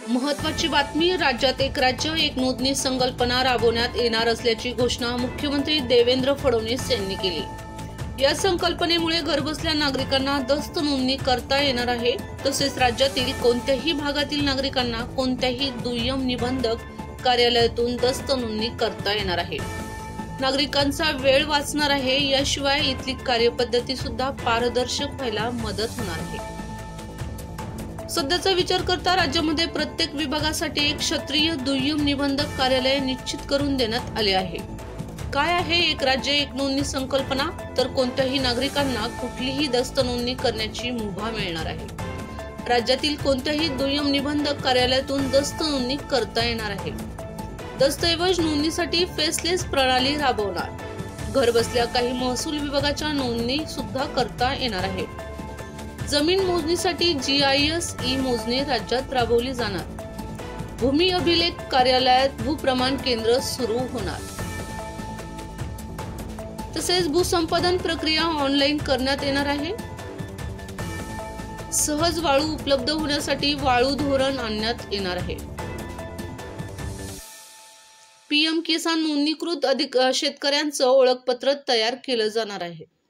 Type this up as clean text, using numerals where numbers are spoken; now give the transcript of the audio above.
महत्त्वाची बातमी, राज्यात एक राज्य एक नोंदणी संकल्पना राबवण्यात येणार असल्याची घोषणा मुख्यमंत्री देवेंद्र फडणवीस यांनी केली। या संकल्पनेमुळे घरबसल्या नागरिकांना दस्त नोंदणी करता येणार आहे। तसेच राज्यातील कोणत्याही भागातील नागरिकांना कोणत्याही दुय्यम निबंधक कार्यालयातून दस्त नोंदणी करता येणार आहे। नागरिकांचा वेळ वाचणार आहे। याशिवाय इथली कार्यपद्धती सुद्धा पारदर्शक व्हायला मदत होणार आहे। सध्याचा विचार करता राज्यामध्ये प्रत्येक विभागासाठी एक क्षेत्रीय दुय्यम निबंधक कार्यालय निश्चित करून देण्यात आले आहे। काय आहे एक राज्य एक नोंदणी संकल्पना? तर कोणत्याही नागरिकांना कुठलीही दस्त नोंदणी करण्याची मुभा मिळणार आहे। राज्यातील कोणत्याही दुय्यम निबंधक कार्यालयातून दस्त नोंदणी करता येणार आहे। दस्तऐवज नोंदणीसाठी फेसलेस प्रणाली राबवणार। घरबसल्या काही महसूल विभागाच्या नोंदणी सुद्धा करता येणार आहे। जमीन मोजणीसाठी GIS ई मोजणी राज्यात राबवली जाणार। भूमी अभिलेख कार्यालयात भूप्रमाण केंद्र सुरू होणार। तसेच भूसंपादन प्रक्रिया ऑनलाईन करण्यात येणार आहे। सहज वाळू उपलब्ध होण्यासाठी वाळू धोरण आणण्यात येणार आहे। PM किसान नोंदणीकृत शेतकऱ्यांचं ओळखपत्र तयार केलं जाणार आहे।